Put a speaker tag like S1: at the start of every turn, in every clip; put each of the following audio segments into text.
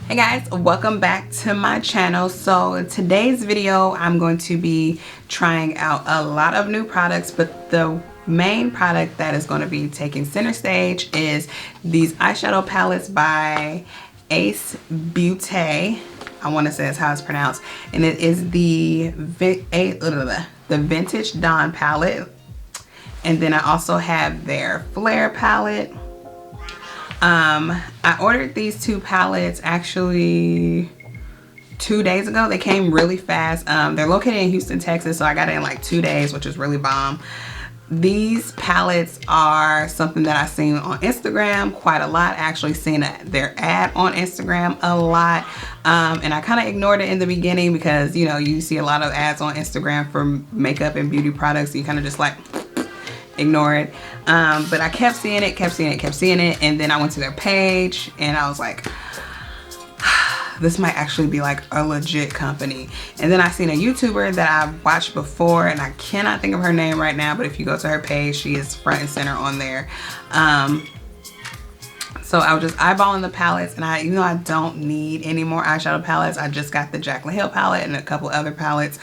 S1: Hey guys, welcome back to my channel. So in today's video I'm going to be trying out a lot of new products, but the main product that is going to be taking center stage is these eyeshadow palettes by Beaute. I want to say that's how it's pronounced, and it is the Vintage Dawn palette, and then I also have their Flair palette. I ordered these two palettes actually 2 days ago. They came really fast. They're located in Houston, Texas, so I got it in like 2 days, which is really bomb. These palettes are something that I've seen on Instagram quite a lot. Actually seen their ad on Instagram a lot. And I kind of ignored it in the beginning because, you know, you see a lot of ads on Instagram for makeup and beauty products. So you kind of just like ignore it. But I kept seeing it, and then I went to their page and I was like, this might actually be like a legit company. And then I seen a YouTuber that I've watched before, and I cannot think of her name right now, but if you go to her page, she is front and center on there. So I was just eyeballing the palettes, and even though I don't need any more eyeshadow palettes, I just got the Jaclyn Hill palette and a couple other palettes,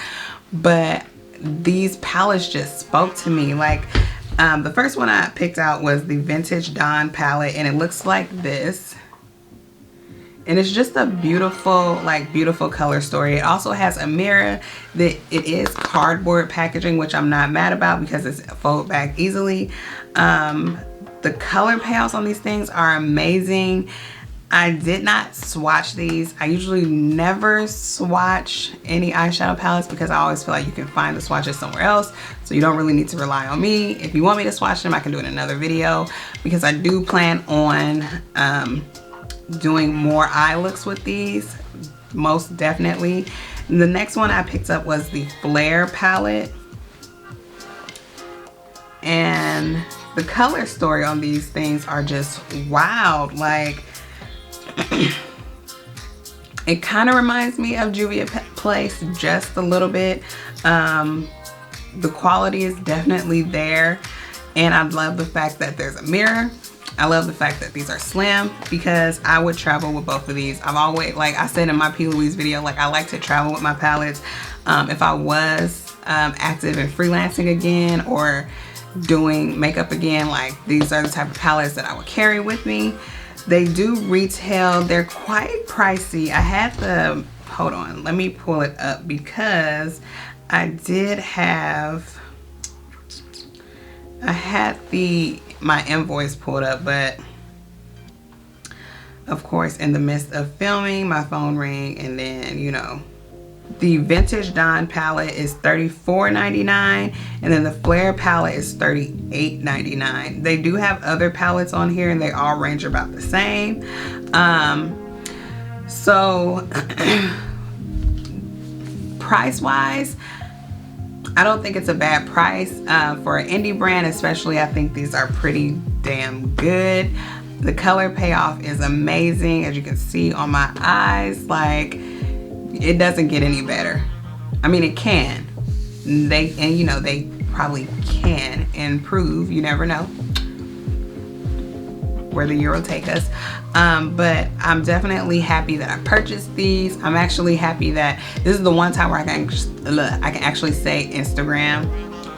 S1: but these palettes just spoke to me. Like, the first one I picked out was the Vintage Dawn palette, and it looks like this. And it's just a beautiful, beautiful color story. It also has a mirror. That it is cardboard packaging, which I'm not mad about because it's fold back easily. The color payouts on these things are amazing. I did not swatch these. I usually never swatch any eyeshadow palettes because I always feel like you can find the swatches somewhere else. So you don't really need to rely on me. If you want me to swatch them, I can do it in another video because I do plan on doing more eye looks with these, most definitely. And the next one I picked up was the Flair palette. And the color story on these things are just wild. Like, it kind of reminds me of Juvia's Place just a little bit. The quality is definitely there, and I love the fact that there's a mirror. I love the fact that these are slim because I would travel with both of these. I've always, like I said in my Louise video, like I like to travel with my palettes. If I was active in freelancing again or doing makeup again, like these are the type of palettes that I would carry with me. They do retail, they're quite pricey. I had the, hold on, let me pull it up because I did have, I had my invoice pulled up, but of course in the midst of filming, my phone rang, and then, you know, the Vintage Dawn palette is $34.99, and then the Flair palette is $38.99. They do have other palettes on here, and they all range about the same. So price wise, I don't think it's a bad price for an indie brand, especially. I think these are pretty damn good. The color payoff is amazing, as you can see on my eyes. Like, it doesn't get any better. I mean, it can. You know, they probably can improve. You never know where the year will take us. But I'm definitely happy that I purchased these. I'm actually happy that this is the one time where I can actually say Instagram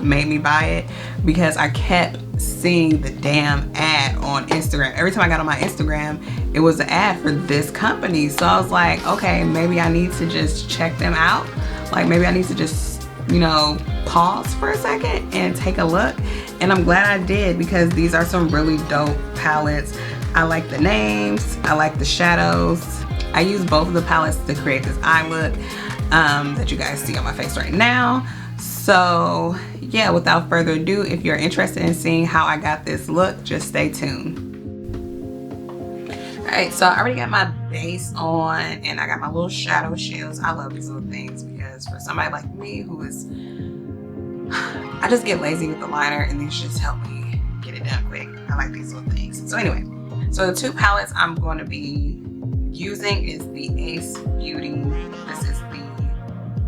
S1: made me buy it, because I kept seeing the damn ad on Instagram. Every time I got on my Instagram, it was an ad for this company. So I was like, okay, maybe I need to just check them out. Like, maybe I need to just, you know, pause for a second and take a look. And I'm glad I did, because these are some really dope palettes. I like the names, I like the shadows. I use both of the palettes to create this eye look that you guys see on my face right now. So yeah, without further ado, if you're interested in seeing how I got this look, just stay tuned. Alright, so I already got my base on, and I got my little shadow shields. I love these little things because for somebody like me who is, I just get lazy with the liner, and these just help me get it done quick. I like these little things. So anyway, so the two palettes I'm going to be using is the Beauty. This is the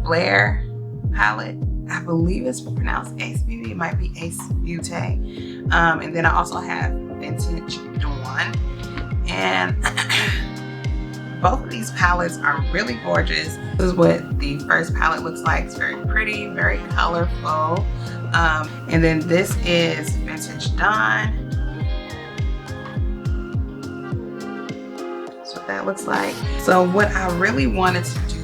S1: Flair palette. I believe it's pronounced Beauty. It might be Beaute. And then I also have Vintage Dawn. And both of these palettes are really gorgeous. This is what the first palette looks like. It's very pretty, very colorful. And then this is Vintage Dawn. That's what that looks like. So what I really wanted to do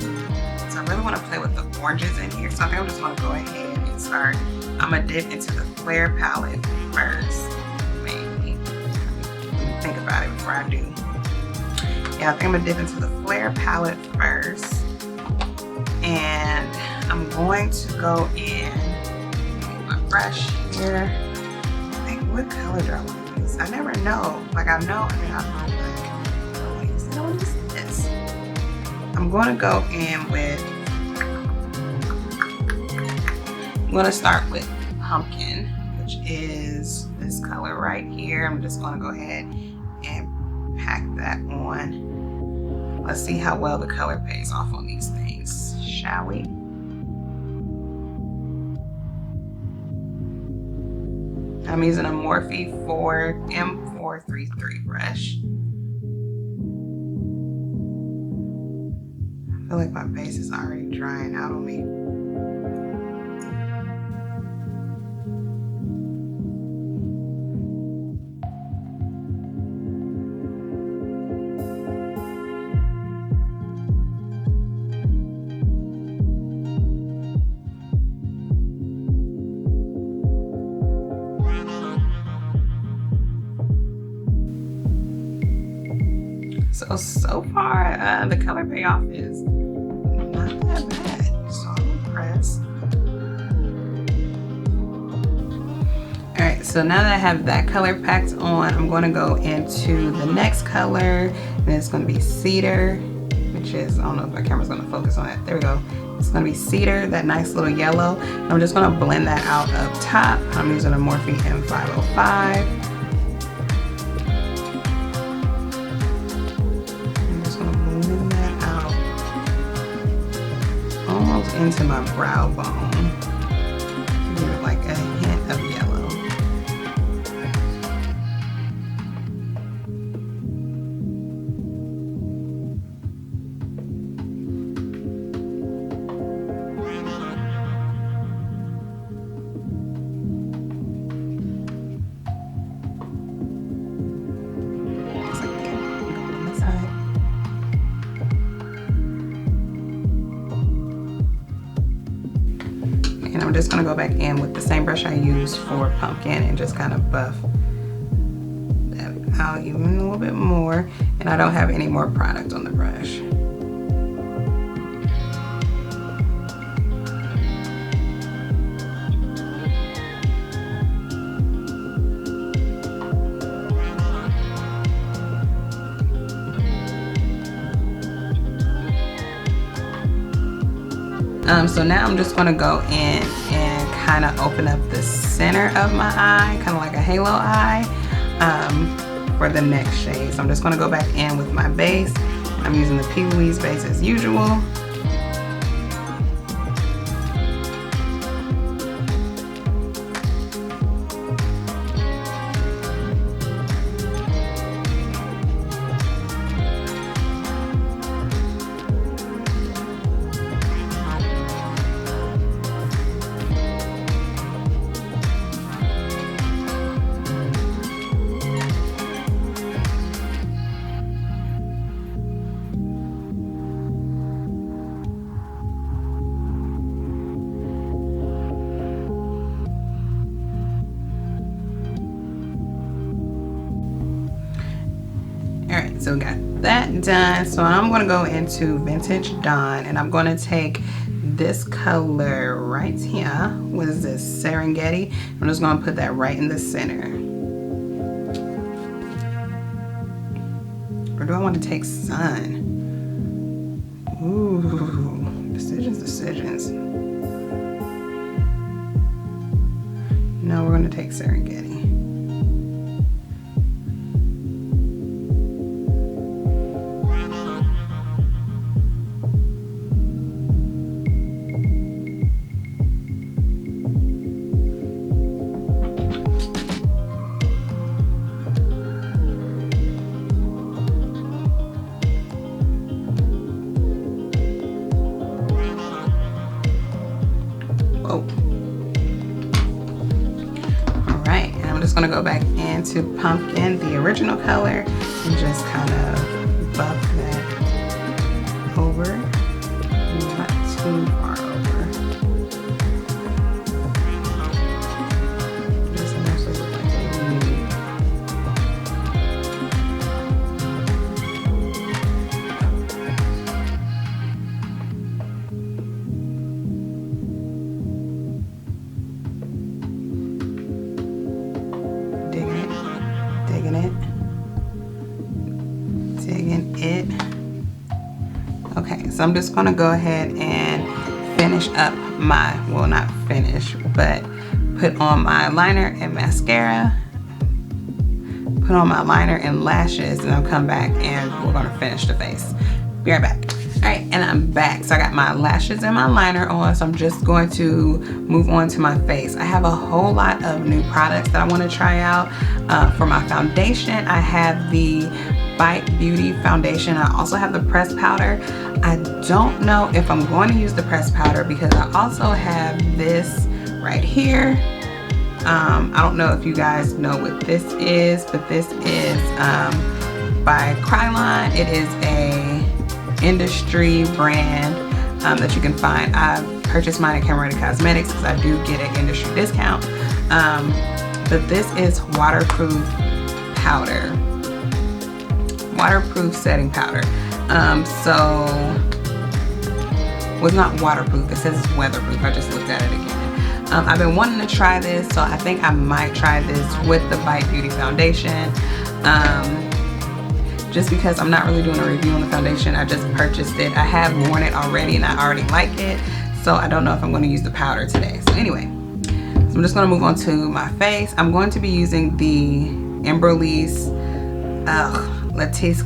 S1: is I really want to play with the oranges in here. So I think I'm just going to go ahead and start. I'm going to dip into the Flair palette first. Maybe. Let me think about it before I do. Yeah, I think I'm going to dip into the Flair palette first. And I'm going to go in, get my brush here. I think, what color do I want to use? I never know. Like I know, I mean, I know like, I want to use this. I'm going to go in with, I'm going to start with Pumpkin, which is this color right here. I'm just going to go ahead and pack that on. Let's see how well the color pays off on these things, shall we? I'm using a Morphe M433 brush. I feel like my base is already drying out on me. So far, the color payoff is not that bad, so I'm impressed. All right, so now that I have that color packed on, I'm going to go into the next color, and it's going to be Cedar, which is, I don't know if my camera's going to focus on it. There we go. It's going to be Cedar, that nice little yellow. And I'm just going to blend that out up top. I'm using a Morphe M505. Into my brow bone. Give it like a hint of yellow. Looks like that. Go on this side. And I'm just gonna go back in with the same brush I used for Pumpkin and just kind of buff that out even a little bit more. And I don't have any more product on the brush. So now I'm just going to go in and kind of open up the center of my eye, kind of like a halo eye, for the next shade. So I'm just going to go back in with my base. I'm using the Louise base as usual. So we got that done. So I'm going to go into Vintage Dawn, and I'm going to take this color right here. What is this? Serengeti. I'm just going to put that right in the center. Or do I want to take Sun? Ooh, decisions. No, we're going to take Serengeti. gonna go back into Pumpkin, the original color, and just kind of buff that over, not too far over. This actually looks like a nude. Digging it. Okay, so I'm just gonna go ahead and finish up my, well, not finish, but put on my liner and mascara, put on my liner and lashes, and I'll come back and we're gonna finish the face. Be right back. All right, and I'm back. So I got my lashes and my liner on, so I'm just going to move on to my face. I have a whole lot of new products that I want to try out. For my foundation, I have the Beaute foundation. I also have the pressed powder. I don't know if I'm going to use the pressed powder because I also have this right here. I don't know if you guys know what this is, but this is by Kryolan. It is a industry brand that you can find. I purchased mine at Camera Cosmetics because I do get an industry discount. But this is waterproof powder, waterproof setting powder. Well, it's not waterproof, it says it's weatherproof. I just looked at it again. I've been wanting to try this, so I think I might try this with the Beaute foundation. Just because I'm not really doing a review on the foundation. I just purchased it. I have worn it already and I already like it. So I don't know if I'm going to use the powder today. So anyway, so I'm just going to move on to my face. I'm going to be using the Embryolisse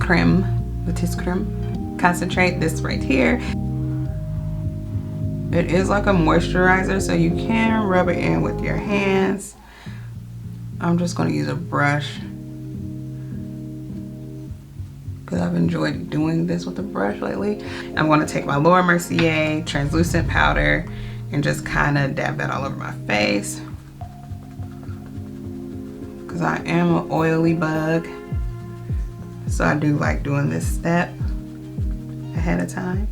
S1: Creme concentrate, this right here. It is like a moisturizer, so you can rub it in with your hands. I'm just going to use a brush because I've enjoyed doing this with a brush lately. I'm going to take my Laura Mercier translucent powder and just kind of dab that all over my face because I am an oily bug, so I do like doing this step ahead of time.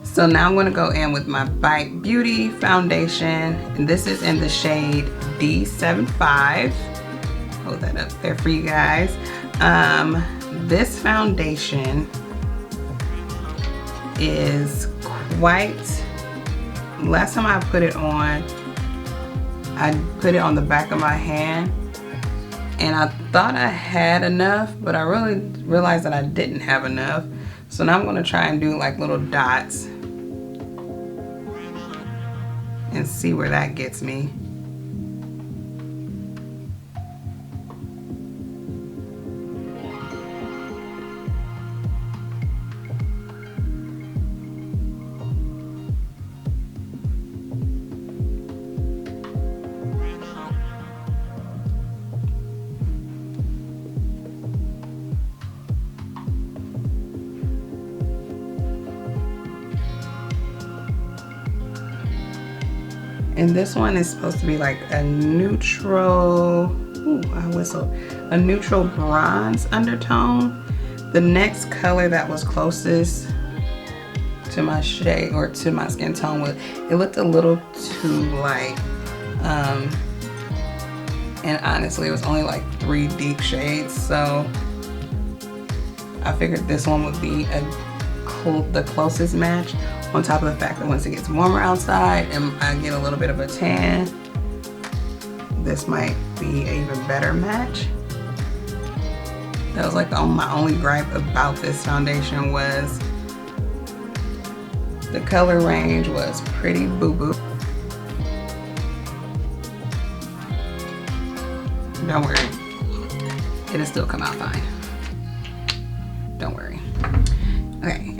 S1: So now I'm going to go in with my Beaute foundation, and this is in the shade D75. Hold that up there for you guys. This foundation is quite, last time I put it on, I put it on the back of my hand and I thought I had enough, but I really realized that I didn't have enough. So now I'm going to try and do like little dots and see where that gets me. And this one is supposed to be like a neutral, ooh, I whistled, a neutral bronze undertone. The next color that was closest to my shade or to my skin tone was, it looked a little too light. And honestly, it was only like 3 deep shades. So I figured this one would be the closest match, on top of the fact that once it gets warmer outside and I get a little bit of a tan, this might be an even better match. That was like my only gripe about this foundation was the color range was pretty boo-boo. Don't worry, it'll still come out fine.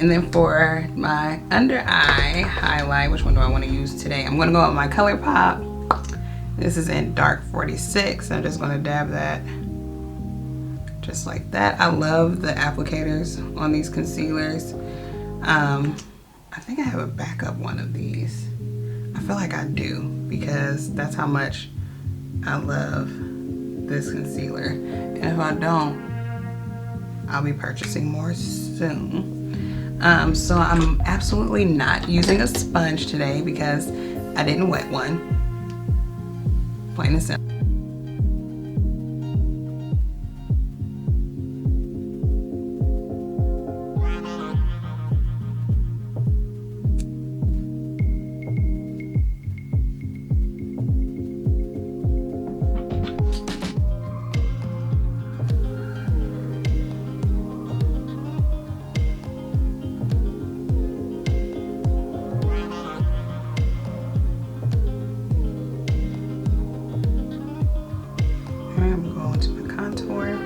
S1: And then for my under eye highlight, which one do I want to use today? I'm going to go with my ColourPop. This is in dark 46. I'm just going to dab that just like that. I love the applicators on these concealers. I think I have a backup one of these. I feel like I do, because that's how much I love this concealer. And if I don't, I'll be purchasing more soon. So I'm absolutely not using a sponge today because I didn't wet one. Plain and simple. I'm going to my contour.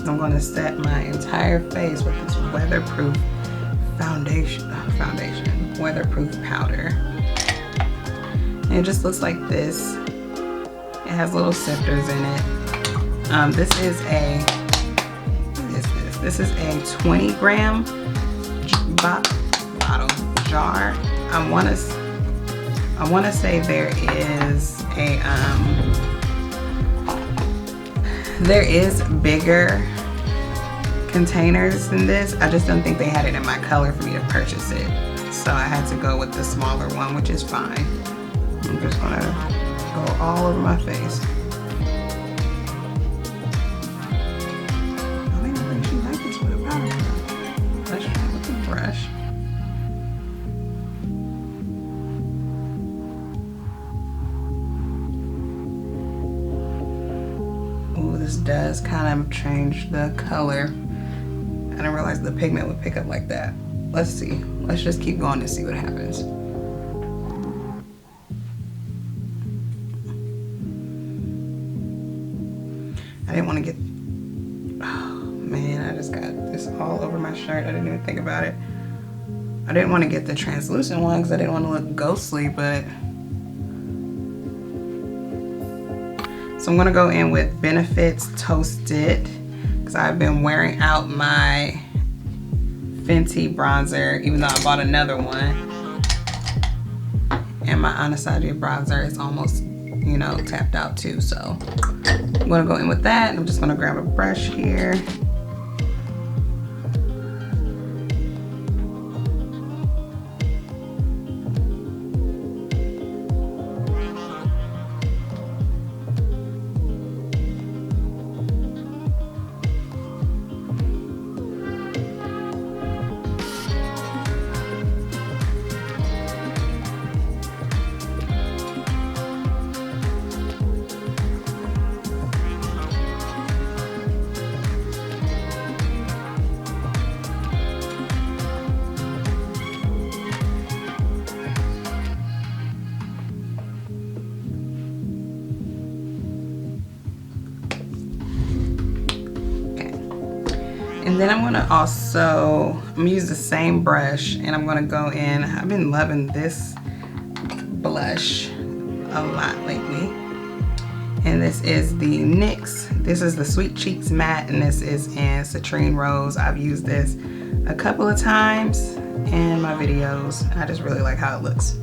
S1: I'm going to set my entire face with this weatherproof weatherproof powder. And it just looks like this. It has little sifters in it. This is a, what is this? This is a 20-gram bottle jar. I want to say there is bigger containers than this. I just don't think they had it in my color for me to purchase it. So I had to go with the smaller one, which is fine. I'm just gonna go all over my face. I don't even think she likes this with a powder. Let's try with the brush. Ooh, this does kind of change the color. I didn't realize the pigment would pick up like that. Let's see. Let's just keep going to see what happens. I didn't want to get, oh man, I just got this all over my shirt. I didn't even think about it. I didn't want to get the translucent one because I didn't want to look ghostly, but. So I'm gonna go in with Benefits Toasted because I've been wearing out my Fenty bronzer, even though I bought another one. And my Anastasia bronzer is almost, you know, tapped out too. So I'm gonna go in with that. I'm just gonna grab a brush here. And then I'm gonna use the same brush and I'm gonna go in. I've been loving this blush a lot lately. And this is the NYX. This is the Sweet Cheeks Matte, and this is in Citrine Rose. I've used this a couple of times in my videos. I just really like how it looks.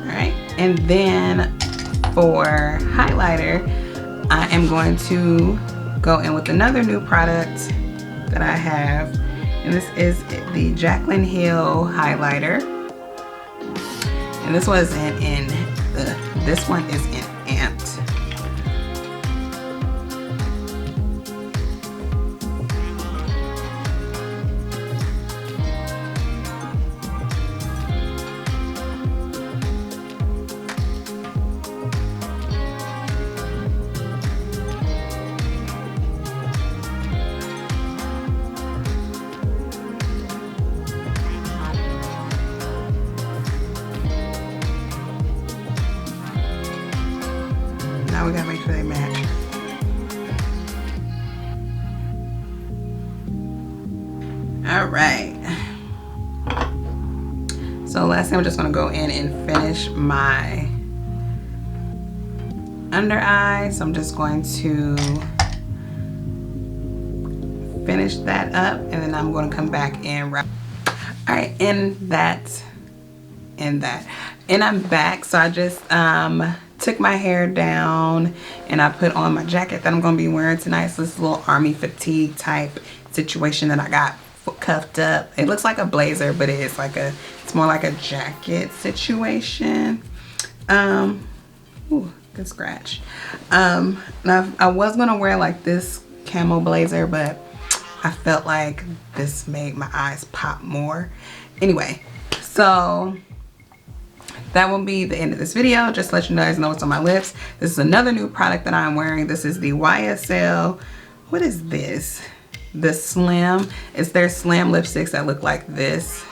S1: Alright, and then for highlighter, I am going to go in with another new product that I have, and this is the Jaclyn Hill highlighter, and this one is in Amped. Now we gotta make sure they match. All right. So last thing, I'm just gonna go in and finish my under eye. So I'm just going to finish that up, and then I'm gonna come back and wrap. All right, and I'm back. So I just took my hair down and I put on my jacket that I'm gonna be wearing tonight. So this little army fatigue type situation that I got cuffed up. It looks like a blazer, but it's more like a jacket situation. Ooh, good scratch. Now I was gonna wear like this camo blazer, but I felt like this made my eyes pop more. Anyway, so that will be the end of this video. Just to let you guys know what's on my lips. This is another new product that I'm wearing. This is the YSL, what is this? The Slim. It's their Slim lipsticks that look like this.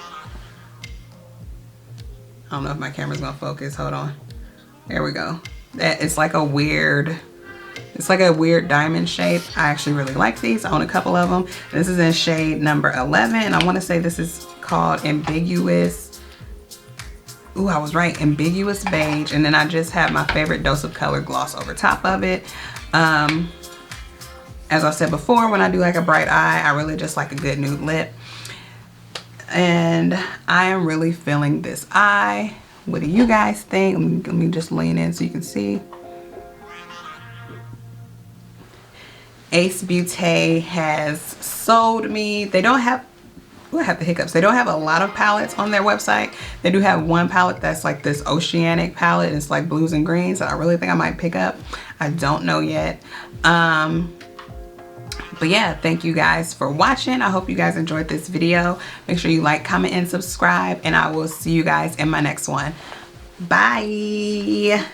S1: I don't know if my camera's gonna focus, hold on. There we go. It's like a weird diamond shape. I actually really like these. I own a couple of them. This is in shade number 11. And I wanna say this is called Ambiguous. Ooh, I was right, Ambiguous Beige. And then I just have my favorite Dose of Color gloss over top of it. As I said before, when I do like a bright eye, I really just like a good nude lip. And I am really feeling this eye. What do you guys think? Let me just lean in so you can see. Ace Beaute has sold me. They don't have, I have the hiccups. They don't have a lot of palettes on their website. They do have one palette that's like this oceanic palette. It's like blues and greens that I really think I might pick up. I don't know yet. But yeah, thank you guys for watching. I hope you guys enjoyed this video. Make sure you like, comment, and subscribe, and I will see you guys in my next one. Bye.